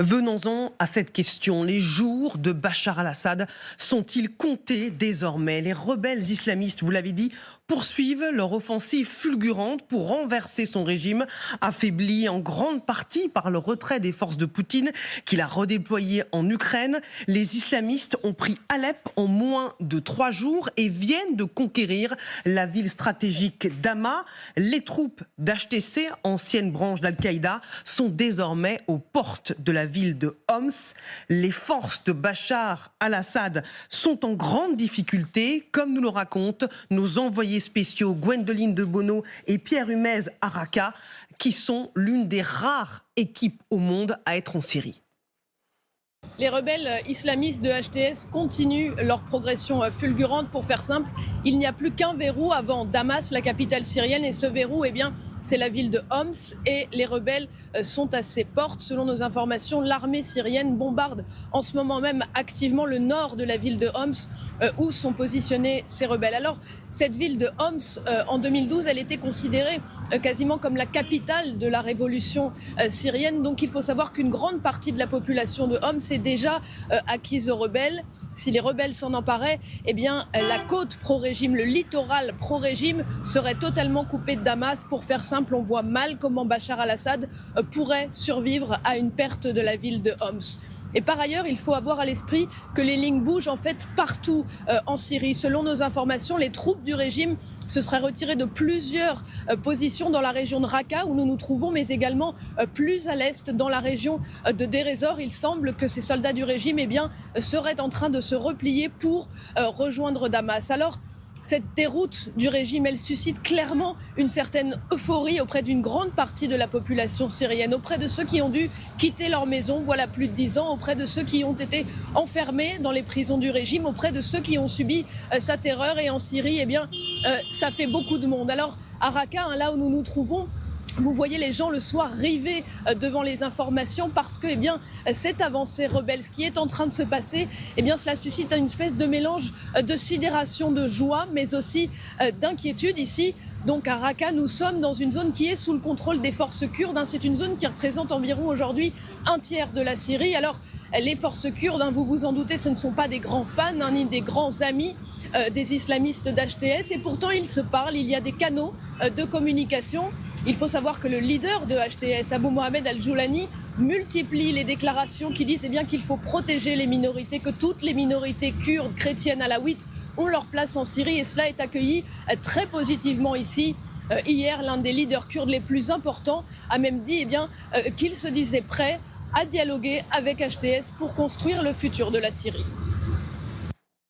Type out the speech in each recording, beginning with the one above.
Venons-en à cette question. Les jours de Bachar al-Assad sont-ils comptés désormais? Les rebelles islamistes, vous l'avez dit, poursuivent leur offensive fulgurante pour renverser son régime, affaibli en grande partie par le retrait des forces de Poutine qu'il a redéployées en Ukraine. Les islamistes ont pris Alep en moins de 3 jours et viennent de conquérir la ville stratégique d'Hama. Les troupes d'HTC, ancienne branche d'Al-Qaïda, sont désormais aux portes de la ville de Homs. Les forces de Bachar al-Assad sont en grande difficulté, comme nous le racontent nos envoyés spéciaux Gwendoline de Bono et Pierre Humez à Raqqa, qui sont l'une des rares équipes au monde à être en Syrie. Les rebelles islamistes de HTS continuent leur progression fulgurante. Pour faire simple, il n'y a plus qu'un verrou avant Damas, la capitale syrienne. Et ce verrou, c'est la ville de Homs. Et les rebelles sont à ses portes. Selon nos informations, l'armée syrienne bombarde en ce moment même activement le nord de la ville de Homs, où sont positionnés ces rebelles. Alors, cette ville de Homs, en 2012, elle était considérée quasiment comme la capitale de la révolution syrienne. Donc, il faut savoir qu'une grande partie de la population de Homs est déjà acquise aux rebelles. Si les rebelles s'en emparaient, la côte pro-régime, le littoral pro-régime serait totalement coupé de Damas. Pour faire simple, on voit mal comment Bachar al-Assad pourrait survivre à une perte de la ville de Homs. Et par ailleurs, il faut avoir à l'esprit que les lignes bougent en fait partout en Syrie. Selon nos informations, les troupes du régime se seraient retirées de plusieurs positions dans la région de Raqqa où nous nous trouvons, mais également plus à l'est dans la région de Deir ez-Zor. Il semble que ces soldats du régime seraient en train de se replier pour rejoindre Damas. Alors, cette déroute du régime, elle suscite clairement une certaine euphorie auprès d'une grande partie de la population syrienne, auprès de ceux qui ont dû quitter leur maison voilà plus de 10 ans, auprès de ceux qui ont été enfermés dans les prisons du régime, auprès de ceux qui ont subi sa terreur. Et en Syrie, ça fait beaucoup de monde. Alors, à Raqqa, là où nous nous trouvons, vous voyez les gens le soir rivés devant les informations parce que cette avancée rebelle, ce qui est en train de se passer, cela suscite une espèce de mélange de sidération, de joie, mais aussi d'inquiétude. Ici, donc à Raqqa, nous sommes dans une zone qui est sous le contrôle des forces kurdes. C'est une zone qui représente environ aujourd'hui un tiers de la Syrie. Alors, les forces kurdes, vous vous en doutez, ce ne sont pas des grands fans ni des grands amis des islamistes d'HTS. Et pourtant, ils se parlent, il y a des canaux de communication. Il faut savoir que le leader de HTS, Abou Mohamed Al-Joulani, multiplie les déclarations qui disent qu'il faut protéger les minorités, que toutes les minorités kurdes, chrétiennes, alaouites ont leur place en Syrie. Et cela est accueilli très positivement ici. Hier, l'un des leaders kurdes les plus importants a même dit qu'il se disait prêt à dialoguer avec HTS pour construire le futur de la Syrie.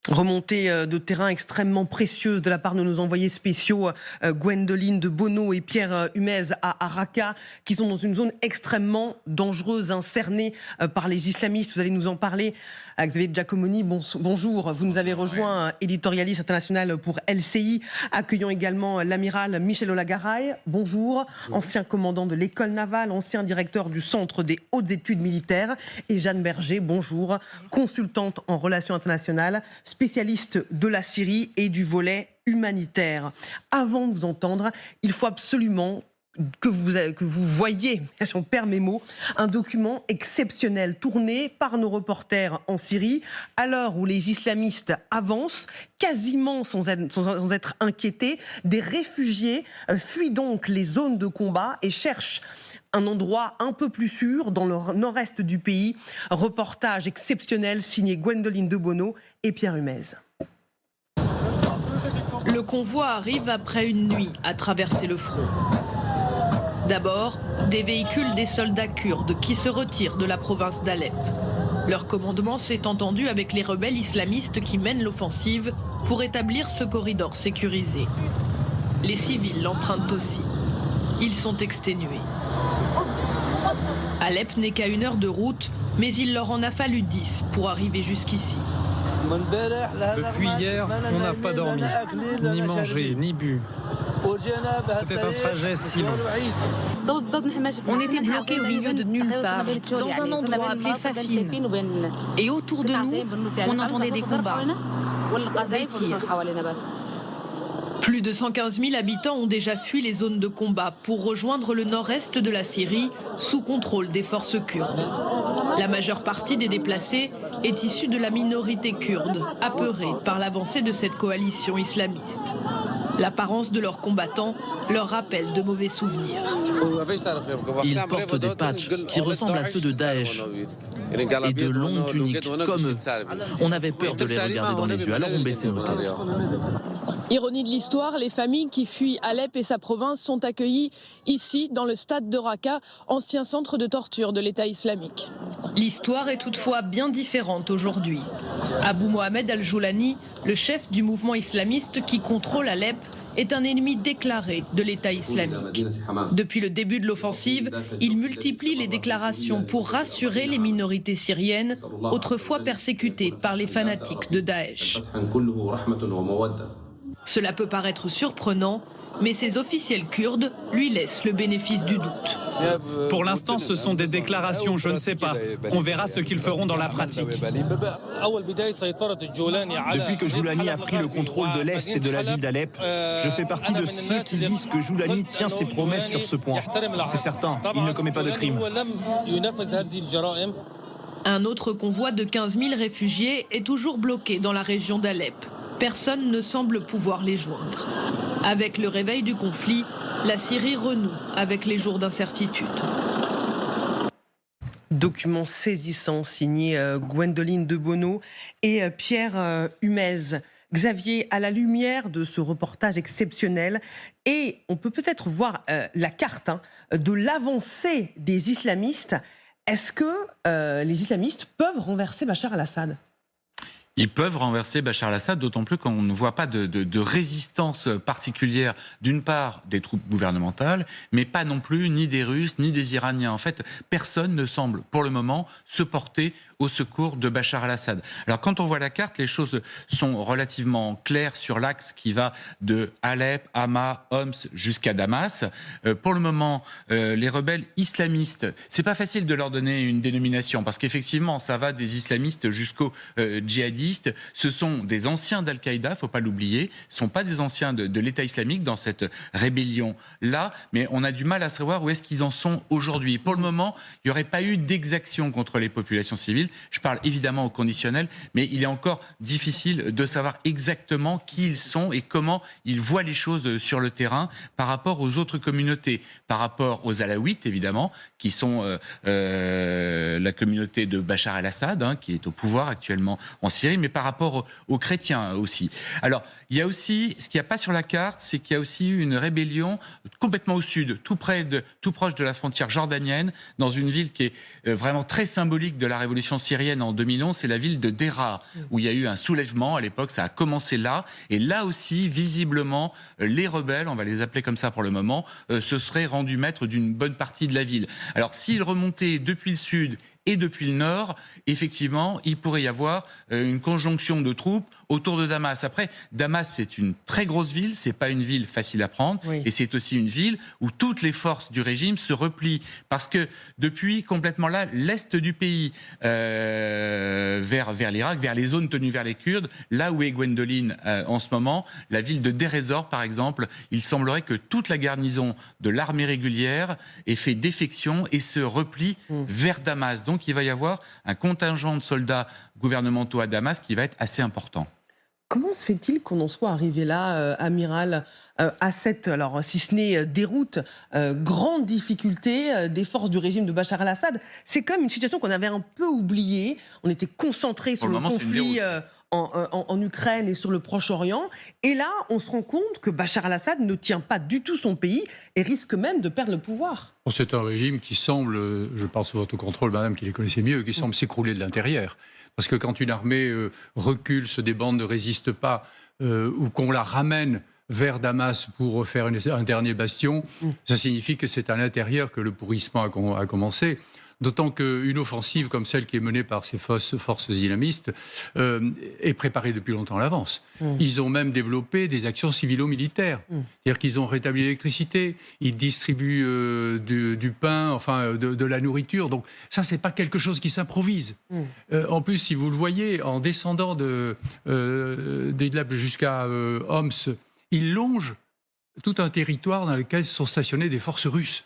Remontée de terrain extrêmement précieuse de la part de nos envoyés spéciaux Gwendoline de Bono et Pierre Humez à Raqqa, qui sont dans une zone extrêmement dangereuse, cernée par les islamistes. Vous allez nous en parler. Xavier Giacomoni, bonjour. Vous nous avez rejoint, éditorialiste international pour LCI. Accueillons également l'amiral Michel Olagaray. Bonjour. Ancien commandant de l'école navale, ancien directeur du Centre des hautes études militaires. Et Jeanne Berger, bonjour. Consultante en relations internationales, spécialiste de la Syrie et du volet humanitaire. Avant de vous entendre, il faut absolument que vous voyez, j'en perds mes mots, un document exceptionnel tourné par nos reporters en Syrie, à l'heure où les islamistes avancent, quasiment sans être inquiétés. Des réfugiés fuient donc les zones de combat et cherchent un endroit un peu plus sûr dans le nord-est du pays. Reportage exceptionnel signé Gwendoline de Bono et Pierre Humez. Le convoi arrive après une nuit à traverser le front. D'abord, des véhicules des soldats kurdes qui se retirent de la province d'Alep. Leur commandement s'est entendu avec les rebelles islamistes qui mènent l'offensive pour établir ce corridor sécurisé. Les civils l'empruntent aussi. Ils sont exténués. Alep n'est qu'à 1 heure de route, mais il leur en a fallu 10 pour arriver jusqu'ici. Depuis hier, on n'a pas dormi, ni mangé, ni bu. C'était un trajet si long. On était bloqués au milieu de nulle part, dans un endroit appelé Fafine. Et autour de nous, on entendait des combats, des tirs. Plus de 115 000 habitants ont déjà fui les zones de combat pour rejoindre le nord-est de la Syrie sous contrôle des forces kurdes. La majeure partie des déplacés est issue de la minorité kurde, apeurée par l'avancée de cette coalition islamiste. L'apparence de leurs combattants leur rappelle de mauvais souvenirs. Ils portent des patchs qui ressemblent à ceux de Daesh et de longues tuniques, comme eux. On avait peur de les regarder dans les yeux, alors on baissait nos têtes. Ironie de l'histoire, les familles qui fuient Alep et sa province sont accueillies ici, dans le stade de Raqqa, ancien centre de torture de l'État islamique. L'histoire est toutefois bien différente aujourd'hui. Abou Mohamed al-Joulani, le chef du mouvement islamiste qui contrôle Alep, est un ennemi déclaré de l'État islamique. Depuis le début de l'offensive, il multiplie les déclarations pour rassurer les minorités syriennes, autrefois persécutées par les fanatiques de Daesh. Cela peut paraître surprenant, mais ces officiels kurdes lui laissent le bénéfice du doute. Pour l'instant, ce sont des déclarations, je ne sais pas. On verra ce qu'ils feront dans la pratique. Depuis que Joulani a pris le contrôle de l'Est et de la ville d'Alep, je fais partie de ceux qui disent que Joulani tient ses promesses sur ce point. C'est certain, il ne commet pas de crime. Un autre convoi de 15 000 réfugiés est toujours bloqué dans la région d'Alep. Personne ne semble pouvoir les joindre. Avec le réveil du conflit, la Syrie renoue avec les jours d'incertitude. Document saisissant signé Gwendoline de Bono et Pierre Humez. Xavier, à la lumière de ce reportage exceptionnel, et on peut peut-être voir la carte de l'avancée des islamistes, est-ce que les islamistes peuvent renverser Bachar al-Assad ? Ils peuvent renverser Bachar al-Assad, d'autant plus qu'on ne voit pas de résistance particulière, d'une part des troupes gouvernementales, mais pas non plus ni des Russes, ni des Iraniens. En fait, personne ne semble, pour le moment, se porter au secours de Bachar al-Assad. Alors, quand on voit la carte, les choses sont relativement claires sur l'axe qui va de Alep, Hama, Homs jusqu'à Damas. Pour le moment, les rebelles islamistes, c'est pas facile de leur donner une dénomination, parce qu'effectivement, ça va des islamistes jusqu'aux djihadistes. Ce sont des anciens d'Al-Qaïda, faut pas l'oublier. Ce sont pas des anciens de l'État islamique dans cette rébellion-là, mais on a du mal à savoir où est-ce qu'ils en sont aujourd'hui. Pour le moment, il n'y aurait pas eu d'exaction contre les populations civiles. Je parle évidemment au conditionnel, mais il est encore difficile de savoir exactement qui ils sont et comment ils voient les choses sur le terrain par rapport aux autres communautés, par rapport aux Alaouites évidemment, qui sont la communauté de Bachar el-Assad, qui est au pouvoir actuellement en Syrie, mais par rapport aux chrétiens aussi. Alors, il y a aussi, ce qu'il n'y a pas sur la carte, c'est qu'il y a aussi eu une rébellion complètement au sud, tout proche de la frontière jordanienne, dans une ville qui est vraiment très symbolique de la révolution syrienne en 2011, c'est la ville de Deraa, où il y a eu un soulèvement. À l'époque, ça a commencé là. Et là aussi, visiblement, les rebelles, on va les appeler comme ça pour le moment, se seraient rendus maîtres d'une bonne partie de la ville. Alors, s'ils remontaient depuis le sud et depuis le nord, effectivement, il pourrait y avoir une conjonction de troupes autour de Damas. Après, Damas, c'est une très grosse ville, c'est pas une ville facile à prendre, oui. Et c'est aussi une ville où toutes les forces du régime se replient, parce que depuis complètement là, l'est du pays, vers l'Irak, vers les zones tenues vers les Kurdes, là où est Gwendoline en ce moment, la ville de Deir ez-Zor, par exemple, il semblerait que toute la garnison de l'armée régulière ait fait défection et se replie vers Damas. Donc il va y avoir un contingent de soldats gouvernementaux à Damas qui va être assez important. Comment se fait-il qu'on en soit arrivé là, amiral, à cette, alors si ce n'est déroute, grande difficulté des forces du régime de Bachar el-Assad? C'est comme une situation qu'on avait un peu oubliée. On était concentré sur le conflit en Ukraine et sur le Proche-Orient. Et là, on se rend compte que Bachar el-Assad ne tient pas du tout son pays et risque même de perdre le pouvoir. C'est un régime qui semble, je parle sous votre contrôle, madame, qui les connaissait mieux, qui semble s'écrouler de l'intérieur. Parce que quand une armée recule, se débande, ne résiste pas, ou qu'on la ramène vers Damas pour faire un dernier bastion, ça signifie que c'est à l'intérieur que le pourrissement a commencé. D'autant qu'une offensive comme celle qui est menée par ces forces islamistes est préparée depuis longtemps à l'avance. Ils ont même développé des actions civilo-militaires. C'est-à-dire qu'ils ont rétabli l'électricité, ils distribuent du pain, enfin de la nourriture. Donc ça, c'est pas quelque chose qui s'improvise. En plus, si vous le voyez, en descendant d'Idlib jusqu'à Homs il longe tout un territoire dans lequel sont stationnées des forces russes.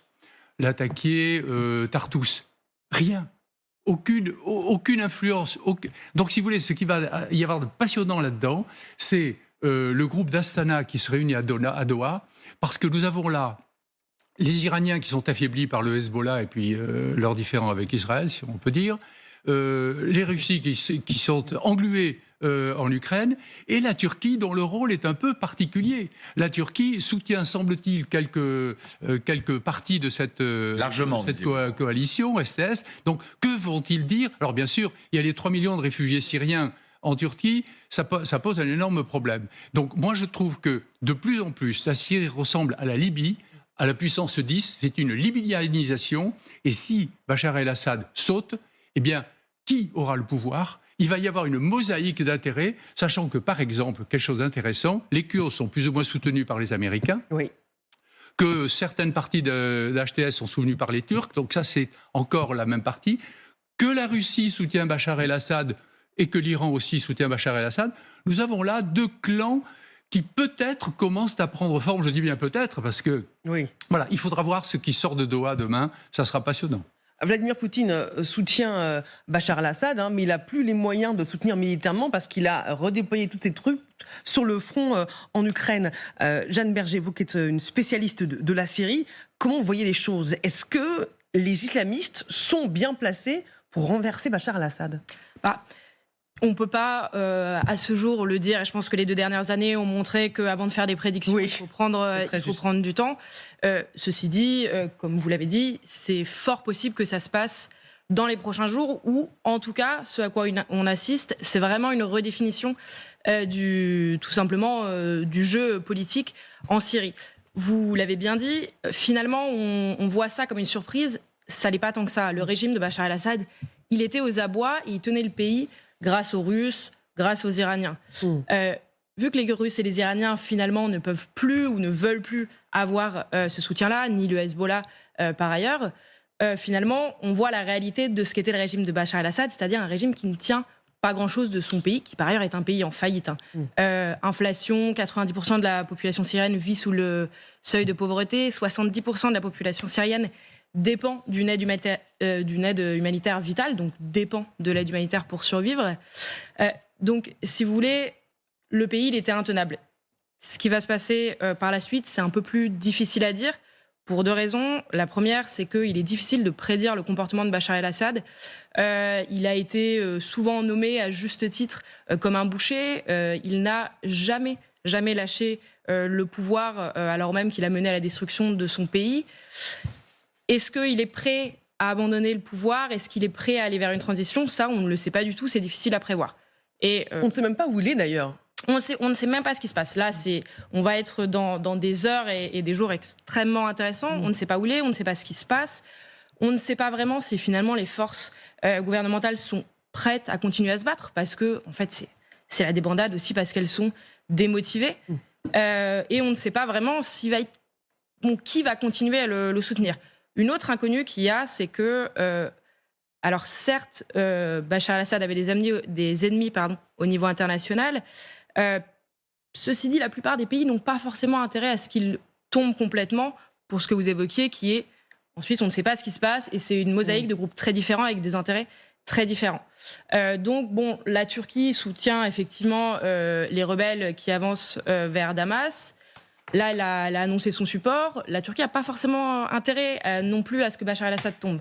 L'attaquer Tartous. Rien. Aucune influence. Donc, si vous voulez, ce qui va y avoir de passionnant là-dedans, c'est le groupe d'Astana qui se réunit à Doha, parce que nous avons là les Iraniens qui sont affaiblis par le Hezbollah et puis leurs différends avec Israël, si on peut dire, les Russes qui sont englués en Ukraine, et la Turquie dont le rôle est un peu particulier. La Turquie soutient, semble-t-il, quelques parties de cette coalition STS. Donc, que vont-ils dire? Alors, bien sûr, il y a les 3 millions de réfugiés syriens en Turquie, ça pose un énorme problème. Donc, moi, je trouve que, de plus en plus, la Syrie ressemble à la Libye, à la puissance 10, c'est une libyanisation, et si Bachar el-Assad saute, eh bien, qui aura le pouvoir? Il va y avoir une mosaïque d'intérêts, sachant que, par exemple, quelque chose d'intéressant, les Kurdes sont plus ou moins soutenus par les Américains, oui, que certaines parties d'HTS sont soutenues par les Turcs, donc ça c'est encore la même partie, que la Russie soutient Bachar el-Assad et que l'Iran aussi soutient Bachar el-Assad. Nous avons là deux clans qui peut-être commencent à prendre forme, je dis bien peut-être, parce que oui, voilà, il faudra voir ce qui sort de Doha demain, ça sera passionnant. Vladimir Poutine soutient Bachar el-Assad, mais il n'a plus les moyens de soutenir militairement parce qu'il a redéployé toutes ses troupes sur le front en Ukraine. Jeanne Berger, vous qui êtes une spécialiste de la Syrie, comment vous voyez les choses? Est-ce que les islamistes sont bien placés pour renverser Bachar el-Assad? On ne peut pas, à ce jour, le dire. Et je pense que les 2 dernières années ont montré qu'avant de faire des prédictions, oui, il faut prendre du temps. Ceci dit, comme vous l'avez dit, c'est fort possible que ça se passe dans les prochains jours, ou en tout cas, ce à quoi on assiste, c'est vraiment une redéfinition tout simplement du jeu politique en Syrie. Vous l'avez bien dit, finalement, on voit ça comme une surprise. Ça n'est pas tant que ça. Le régime de Bachar el-Assad, il était aux abois, il tenait le pays grâce aux Russes, grâce aux Iraniens. Vu que les Russes et les Iraniens, finalement, ne peuvent plus ou ne veulent plus avoir ce soutien-là, ni le Hezbollah par ailleurs, finalement, on voit la réalité de ce qu'était le régime de Bachar el-Assad, c'est-à-dire un régime qui ne tient pas grand-chose de son pays, qui par ailleurs est un pays en faillite. Inflation, 90% de la population syrienne vit sous le seuil de pauvreté, 70% de la population syrienne dépend d'une aide humanitaire vitale, donc dépend de l'aide humanitaire pour survivre. Donc, si vous voulez, le pays, il était intenable. Ce qui va se passer par la suite, c'est un peu plus difficile à dire, pour 2 raisons. La première, c'est qu'il est difficile de prédire le comportement de Bachar el-Assad. Il a été souvent nommé à juste titre comme un boucher. Il n'a jamais lâché le pouvoir, alors même qu'il a mené à la destruction de son pays. Est-ce qu'il est prêt à abandonner le pouvoir? Est-ce qu'il est prêt à aller vers une transition? Ça, on ne le sait pas du tout, c'est difficile à prévoir. Et, on ne sait même pas où il est d'ailleurs. On ne sait même pas ce qui se passe. Là, on va être dans des heures et des jours extrêmement intéressants. On ne sait pas où il est, on ne sait pas ce qui se passe. On ne sait pas vraiment si finalement les forces gouvernementales sont prêtes à continuer à se battre, parce que, en fait, c'est la débandade aussi parce qu'elles sont démotivées. Et on ne sait pas vraiment qui va continuer à le soutenir. Une autre inconnue qu'il y a, c'est que, alors certes, Bachar el-Assad avait des ennemis au niveau international. Ceci dit, la plupart des pays n'ont pas forcément intérêt à ce qu'il tombe complètement, pour ce que vous évoquiez, qui est, ensuite, on ne sait pas ce qui se passe, et c'est une mosaïque de groupes très différents, avec des intérêts très différents. Donc, bon, la Turquie soutient effectivement les rebelles qui avancent vers Damas. Là, elle a annoncé son support. La Turquie n'a pas forcément intérêt non plus à ce que Bachar el-Assad tombe.